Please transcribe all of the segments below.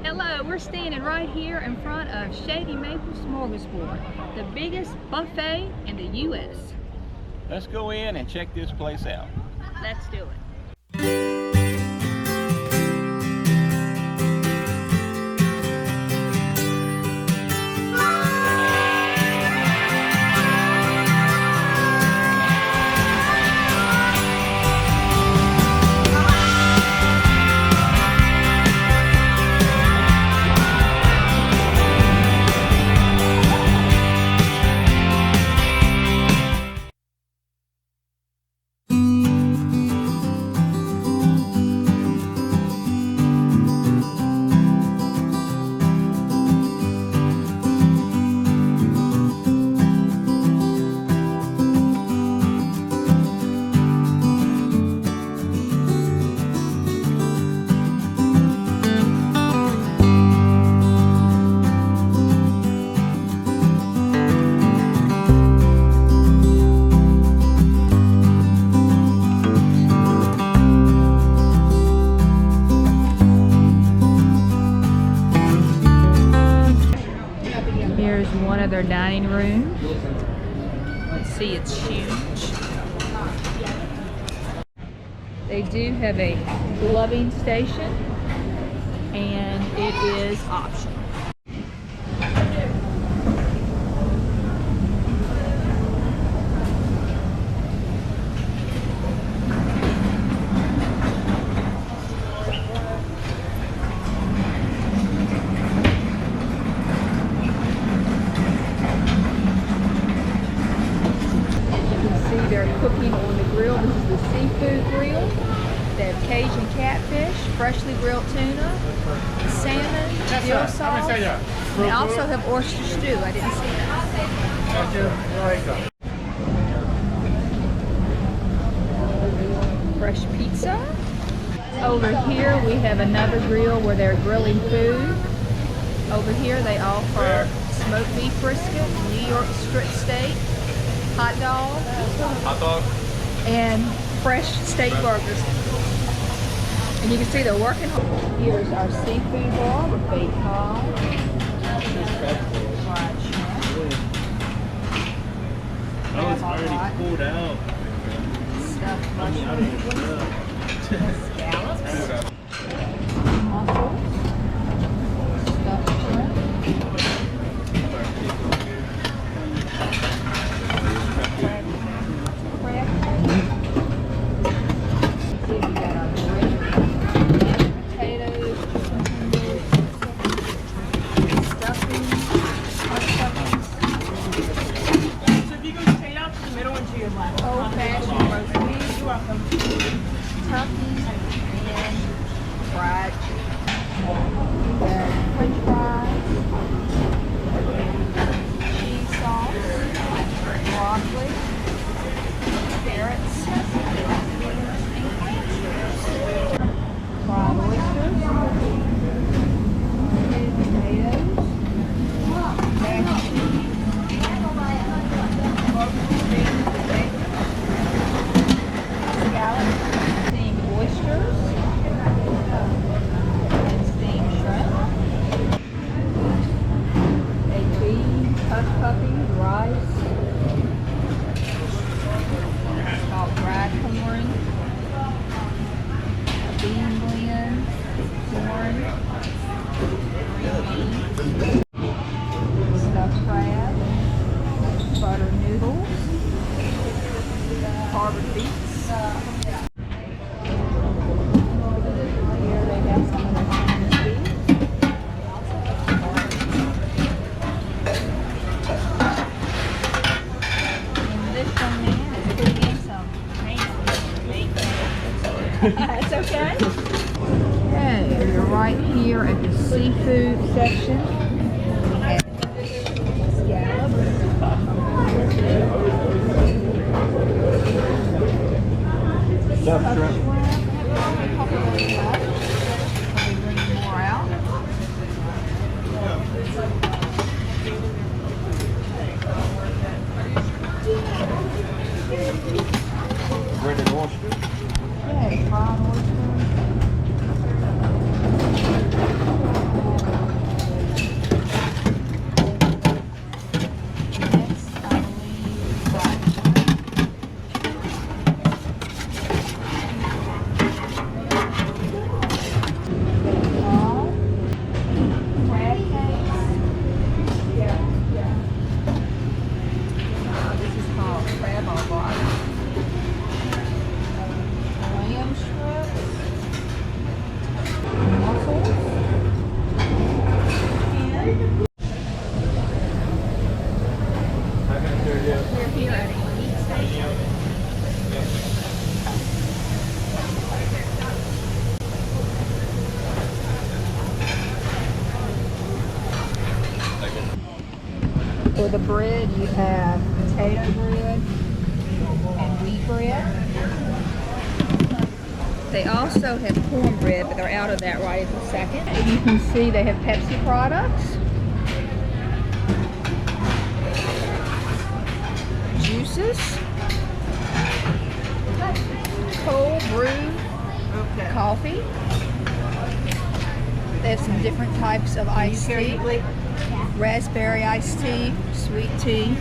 Hello, we're standing right here in front of Shady Maple Smorgasbord, the biggest buffet in the U.S. Let's go in and check this place out. Let's do it. Here's one of their dining rooms. Let's see, it's huge. They do have a gloving station, and it is optional. They're cooking on the grill. This is the seafood grill. They have Cajun catfish, freshly grilled tuna, salmon, dill sauce. They also have oyster stew. I didn't see that. Fresh pizza. Over here we have another grill where they're grilling food. Over here they offer smoked beef brisket, New York strip steak, hot dog, and fresh steak burgers. And you can see they're working hard. Here's our seafood bar with baked cod, fried shrimp. Oh, it's already pulled out. Stuffed mushrooms, scallops, mussels, stuffed shrimp. Old-fashioned roast beef, turkey, and fried chicken. French fries, cheese sauce, broccoli, carrots, fried oysters, potatoes, mashed cheese, steamed oysters, and steamed shrimp, a bean, hush puppies, rice, called fried corn, a bean blend, corn, green beans, stuffed crab, butter noodles, Harvard beets. Here they have some of their Chinese beef. And this young man is cooking some bacon. It's okay. Okay, we're right here at the seafood section. Stuffed shrimp. A couple of those left. We'll be bringing more out. Breaded oyster. Yeah, fried oyster. For the bread, you have potato bread and wheat bread. They also have cornbread, but they're out of that right this second. And you can see they have Pepsi products, juices, cold brew coffee. They have some different types of iced tea. Raspberry iced tea, sweet tea.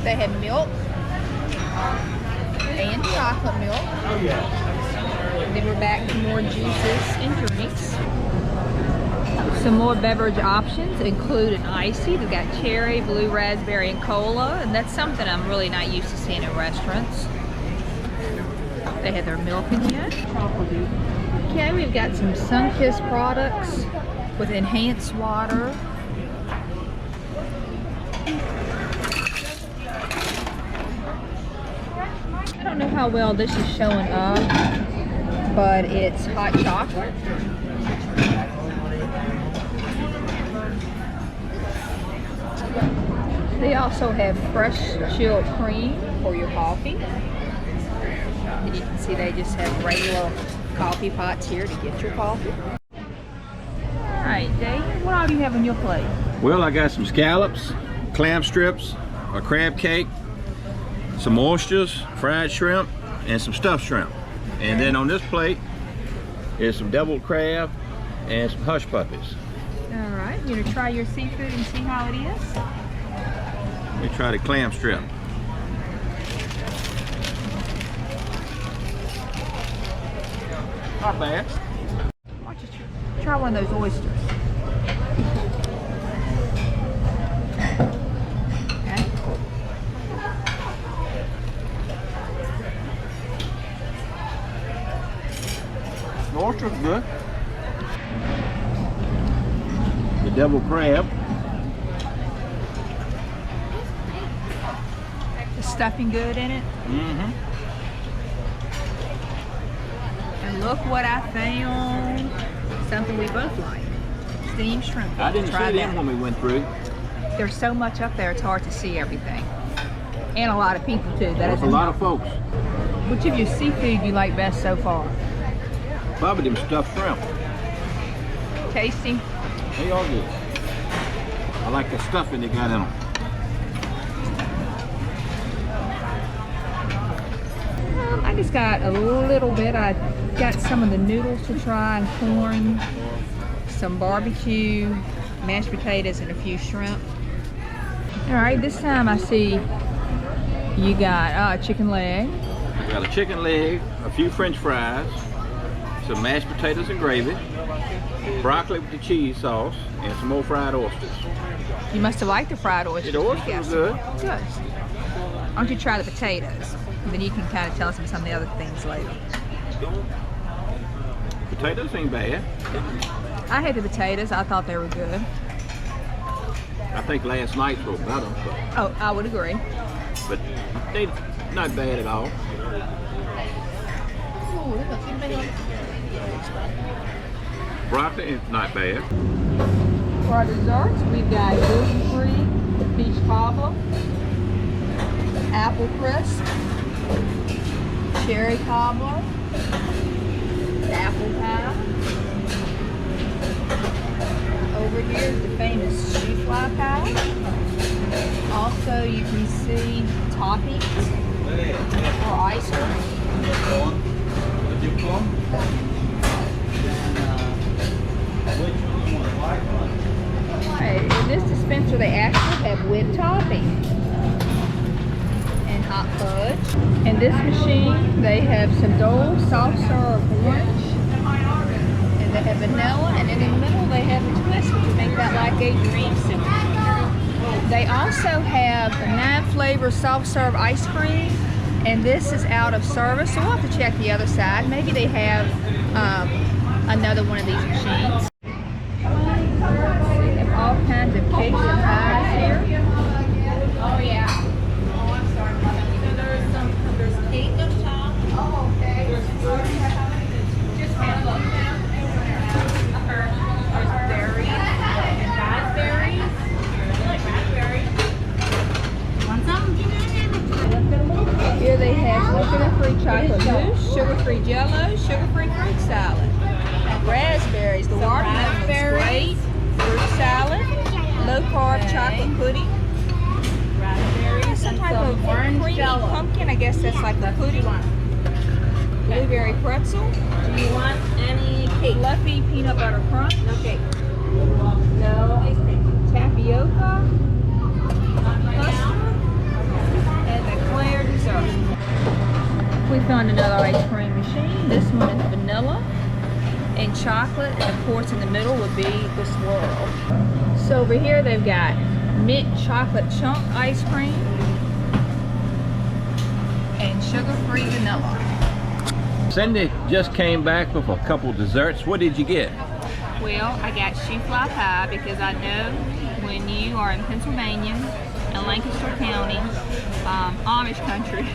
They have milk and chocolate milk. And then we're back to more juices and drinks. Some more beverage options include an iced tea. They've got cherry, blue raspberry, and cola, and that's something I'm really not used to seeing in restaurants. They have their milk in here. Okay, we've got some Sunkist products with enhanced water. I don't know how well this is showing up, but it's hot chocolate. They also have fresh chilled cream for your coffee. And you can see they just have regular coffee pots here to get your coffee. Alright, Dave, what all do you have on your plate? Well, I got some scallops, clam strips, a crab cake, some oysters, fried shrimp, and some stuffed shrimp. And then on this plate is some deviled crab and some hush puppies. Alright, you gonna try your seafood and see how it is? Let me try the clam strip. Not bad. Why don't you try one of those oysters? Okay. The oyster's good. The deviled crab. The stuffing good in it? Mm-hmm. And look what I found. Something we both like. Steamed shrimp. I didn't Try see them that. when we went through. There's so much up there, it's hard to see everything. And a lot of people too. There's a lot of folks. Which of your seafood you like best so far? Probably them stuffed shrimp. Tasty? They all good. I like the stuffing they got in them. I just got a little bit. I got some of the noodles to try and corn, some barbecue, mashed potatoes, and a few shrimp. All right, this time I see you got chicken leg. I got a chicken leg, a few french fries, some mashed potatoes and gravy, broccoli with the cheese sauce, and some more fried oysters. You must have liked the fried oysters. The oysters Yes. were good. Good. Why don't you try the potatoes? And then you can kind of tell us some of the other things later. Potatoes ain't bad. I had the potatoes. I thought they were good. I think last night's were better, Oh, I would agree. but they not bad at all. Broccoli is not bad. For our desserts, we've got gluten-free peach cobbler, apple crisp, cherry cobbler, apple pie. Over here is the famous shoe fly pie. Also, you can see toppings or ice cream. In this dispenser, they actually have whipped topping and hot fudge. In this machine, they have some Dole soft serve orange, and they have vanilla, and in the middle they have a twist, which would make that like a dreamsicle. They also have a 9-flavor soft serve ice cream, and this is out of service, so we'll have to check the other side. Maybe they have another one of these machines. They have all kinds of cakes and pies here. Oh yeah. Oh, I'm sorry. There's cake up top. Oh, okay. Just have go, sugar-free fruit salad. Raspberries, the watermelon looks great. Fruit salad, low-carb chocolate pudding. Raspberries, some type of creamy pumpkin. I guess that's like the pudding. Blueberry pretzel. Do you want any cake? Fluffy peanut butter crunch. No cake. No ice cream. Tapioca. Custard. And the Claire dessert. We found another ice cream machine. This one is vanilla and chocolate, and of course in the middle would be the swirl. So over here they've got mint chocolate chunk ice cream and sugar-free vanilla. Cindy just came back with a couple desserts. What did you get? Well, I got shoe fly pie because I know when you are in Pennsylvania and Lancaster County, Amish country,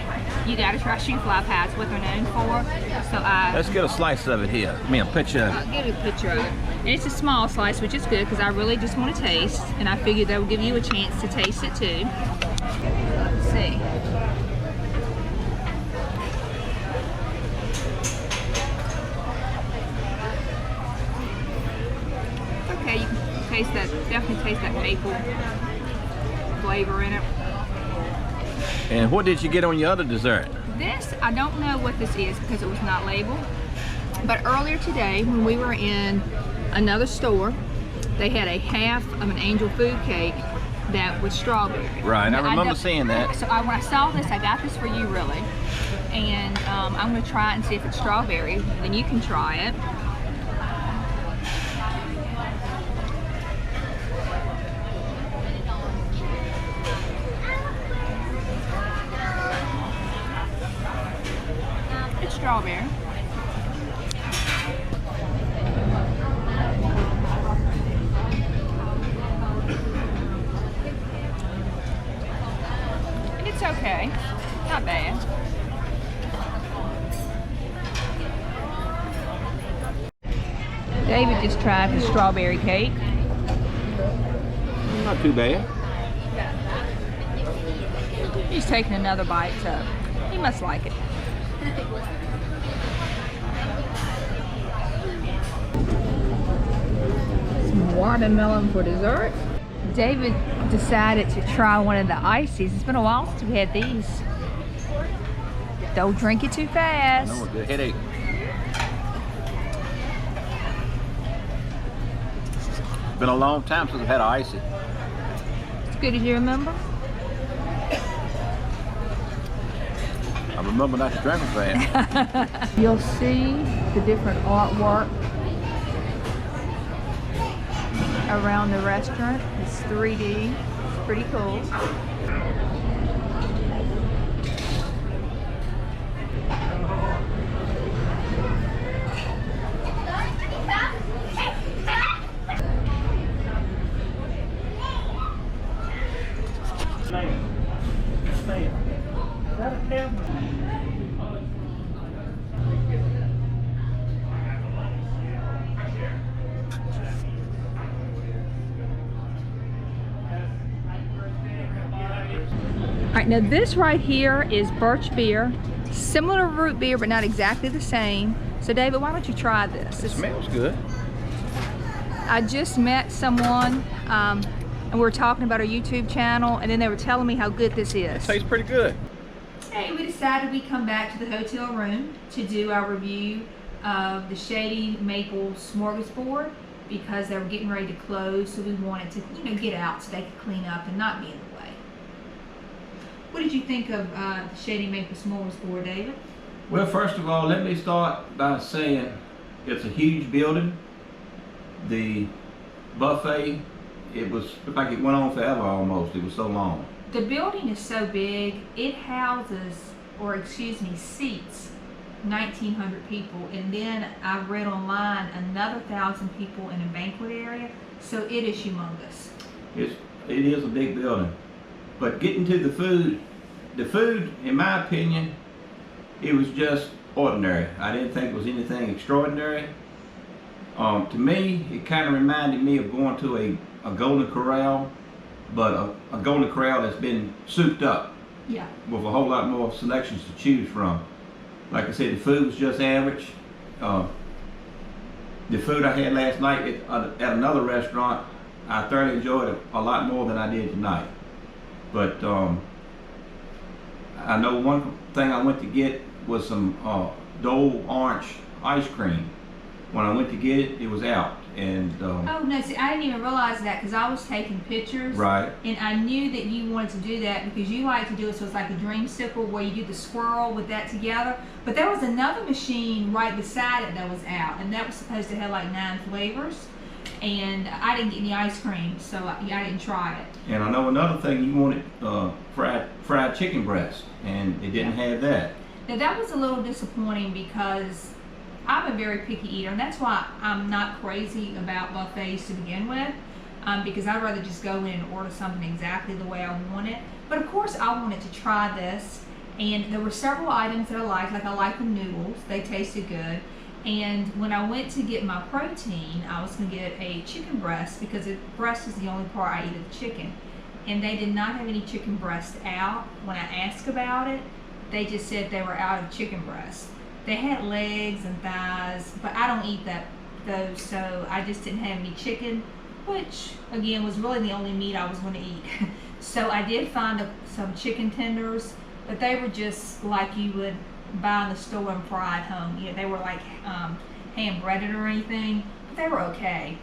you gotta try shoe fly pie. It's what they're known for. So Let's get a slice of it here. I mean, a picture of it. I'll get a picture of it. And it's a small slice, which is good because I really just want to taste, and I figured that will give you a chance to taste it too. Let's see. Okay, you can taste that, definitely taste that maple flavor in it. And what did you get on your other dessert? This, I don't know what this is because it was not labeled. But earlier today, when we were in another store, they had a half of an angel food cake that was strawberry. Right, I remember don't- seeing that. So when I saw this, I got this for you, really. And I'm going to try it and see if it's strawberry. Then you can try it. It's strawberry. And it's okay. Not bad. David just tried the strawberry cake. Not too bad. He's taking another bite, so he must like it. Some watermelon for dessert. David decided to try one of the ices. It's been a while since we had these. Don't drink it too fast. No, the headache. Been a long time since I've had an icy. As good as you remember? I remember not to drink them fast. You'll see the different artwork around the restaurant. It's 3D. It's pretty cool. All right, now this right here is birch beer, similar to root beer, but not exactly the same. So David, why don't you try this? It smells good. I just met someone, and we were talking about our YouTube channel, and then they were telling me how good this is. Tastes pretty good. Hey, we decided we'd come back to the hotel room to do our review of the Shady Maple Smorgasbord because they were getting ready to close, so we wanted to, get out so they could clean up and not be in the way. What did you think of the Shady Maple Smorgasbord, David? Well, first of all, let me start by saying it's a huge building. The buffet, it was like it went on forever almost. It was so long. The building is so big, it houses, or excuse me, seats 1,900 people, and then I read online another 1,000 people in a banquet area, so it is humongous. It is a big building. But getting to the food, in my opinion, it was just ordinary. I didn't think it was anything extraordinary. To me, it kind of reminded me of going to a Golden Corral, but a Golden Corral that's been souped up. Yeah. With a whole lot more selections to choose from. Like I said, the food was just average. the food I had last night at another restaurant, I thoroughly enjoyed it a lot more than I did tonight. But I know one thing I went to get was some Dole orange ice cream. When I went to get it, it was out. And oh no, see, I didn't even realize that because I was taking pictures. Right. And I knew that you wanted to do that because you like to do it so it's like a dreamsicle where you do the swirl with that together. But there was another machine right beside it that was out, and that was supposed to have like 9 flavors. And I didn't get any ice cream, so I didn't try it. And I know another thing, you wanted fried chicken breast, and it didn't have that. Now that was a little disappointing because I'm a very picky eater, and that's why I'm not crazy about buffets to begin with, because I'd rather just go in and order something exactly the way I want it. But of course I wanted to try this, and there were several items that I like the noodles, they tasted good. And when I went to get my protein, I was going to get a chicken breast because the breast is the only part I eat of the chicken. And they did not have any chicken breast out. When I asked about it, they just said they were out of chicken breast. They had legs and thighs, but I don't eat those, so I just didn't have any chicken, which again was really the only meat I was going to eat. So I did find some chicken tenders, but they were just like you would buy in the store and fry at home. You know, they were like hand breaded or anything, but they were okay.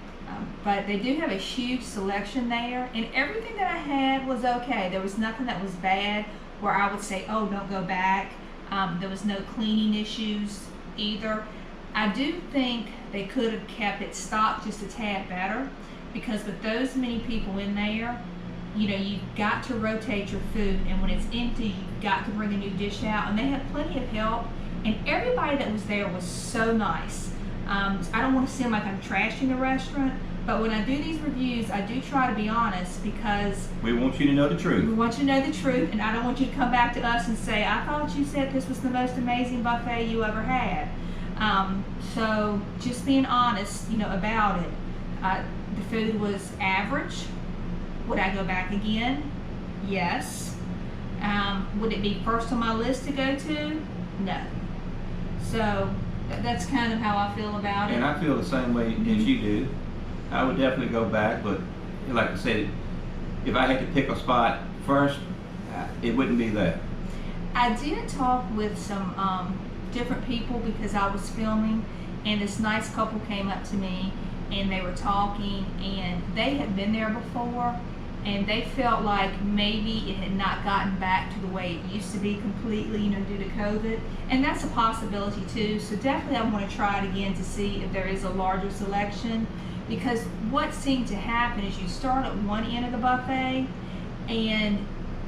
But they do have a huge selection there, and everything that I had was okay. There was nothing that was bad where I would say, oh, don't go back. There was no cleaning issues either. I do think they could have kept it stocked just a tad better, because with those many people in there, you know, you've got to rotate your food, and when it's empty, you've got to bring a new dish out, and they had plenty of help, and everybody that was there was so nice. I don't want to seem like I'm trashing the restaurant, but when I do these reviews, I do try to be honest, because we want you to know the truth. We want you to know the truth, and I don't want you to come back to us and say, I thought you said this was the most amazing buffet you ever had. So just being honest, you know, about it. The food was average. Would I go back again? Yes. Would it be first on my list to go to? No. So that's kind of how I feel about it. And I feel the same way as you do. I would definitely go back, but like I said, if I had to pick a spot first, it wouldn't be that. I did talk with some different people because I was filming, and this nice couple came up to me and they were talking, and they had been there before, and they felt like maybe it had not gotten back to the way it used to be completely, you know, due to COVID. And that's a possibility too. So definitely I want to try it again to see if there is a larger selection, because what seemed to happen is you start at one end of the buffet and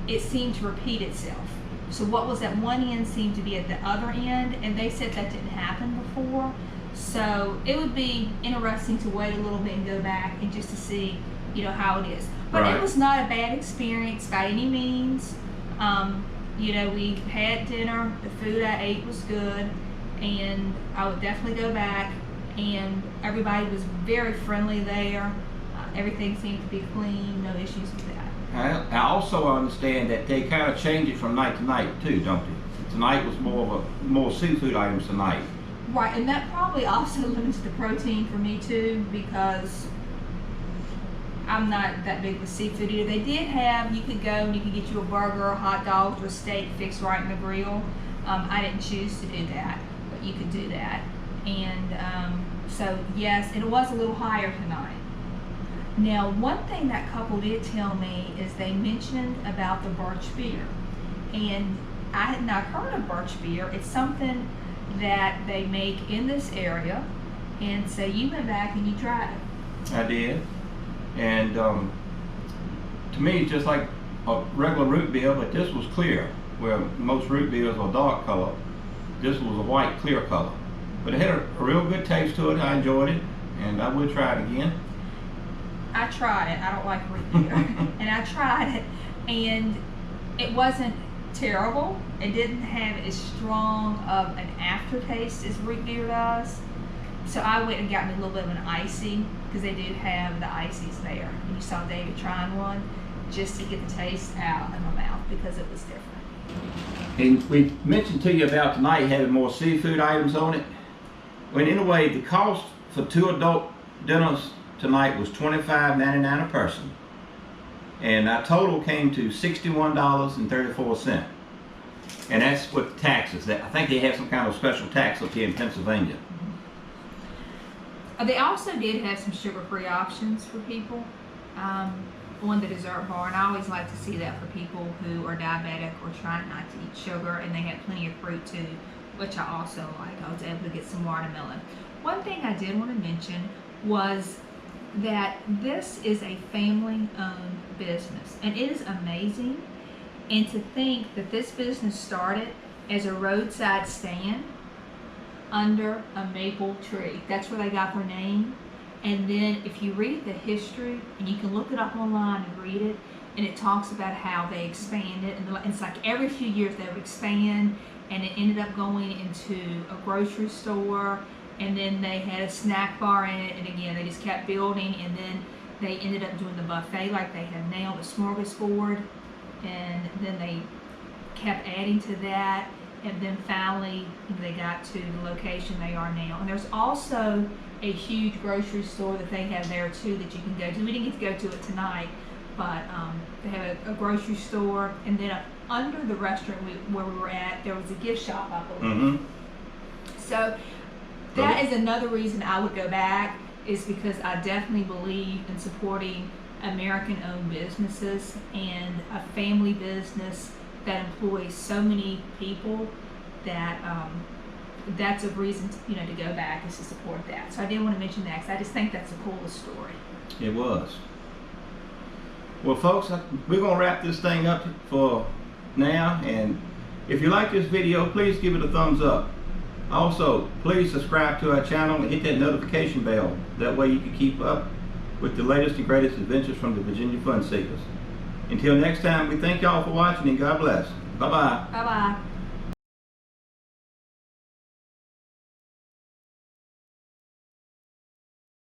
it seemed to repeat itself. So what was at one end seemed to be at the other end, and they said that didn't happen before. So it would be interesting to wait a little bit and go back and just to see, you know, how it is. But right. It was not a bad experience by any means. You know, we had dinner, the food I ate was good, and I would definitely go back, and everybody was very friendly there. Everything seemed to be clean, no issues with that. I also understand that they kind of change it from night to night too, don't they? Tonight was more seafood items tonight. Right, and that probably also limits the protein for me too, because I'm not that big with seafood eater. They did have, you could go and you could get you a burger or hot dogs or steak fixed right in the grill. I didn't choose to do that, but you could do that. And so yes, and it was a little higher tonight. Now, one thing that couple did tell me is they mentioned about the birch beer, and I had not heard of birch beer. It's something that they make in this area, and so you went back and you tried it. I did, and to me it's just like a regular root beer, but this was clear, where most root beers are dark color. This was a white clear color, but it had a real good taste to it. I enjoyed it, and I would try it again. I tried it. I don't like root beer. And I tried it, and it wasn't terrible. It didn't have as strong of an aftertaste as root beer does. So I went and got me a little bit of an icy, because they do have the ices there. And you saw David trying one, just to get the taste out of my mouth, because it was different. And we mentioned to you about tonight having more seafood items on it. Well, anyway, the cost for 2 adult dinners tonight was $25.99 a person. And our total came to $61.34. And that's with taxes. I think they have some kind of special tax up here in Pennsylvania. They also did have some sugar-free options for people on the dessert bar, and I always like to see that for people who are diabetic or trying not to eat sugar, and they had plenty of fruit too, which I also like. I was able to get some watermelon. One thing I did want to mention was that this is a family-owned business, and it is amazing. And to think that this business started as a roadside stand under a maple tree. That's where they got their name. And then if you read the history, and you can look it up online and read it, and it talks about how they expanded, and it's like every few years they would expand, and it ended up going into a grocery store, and then they had a snack bar in it, and again they just kept building, and then they ended up doing the buffet like they have now, the Smorgasbord, and then they kept adding to that, and then finally they got to the location they are now. And there's also a huge grocery store that they have there too that you can go to. We didn't get to go to it tonight, but they have a grocery store, and then under the restaurant where we were at, there was a gift shop, I believe. Mm-hmm. So that is another reason I would go back, is because I definitely believe in supporting American-owned businesses and a family business that employs so many people that that's a reason to, to go back, is to support that. So I did want to mention that because I just think that's the coolest story. It was. Well, folks, we're going to wrap this thing up for now, and if you like this video, please give it a thumbs up. Also, please subscribe to our channel and hit that notification bell. That way you can keep up with the latest and greatest adventures from the Virginia Fun Seekers. Until next time, we thank y'all for watching, and God bless. Bye-bye. Bye-bye.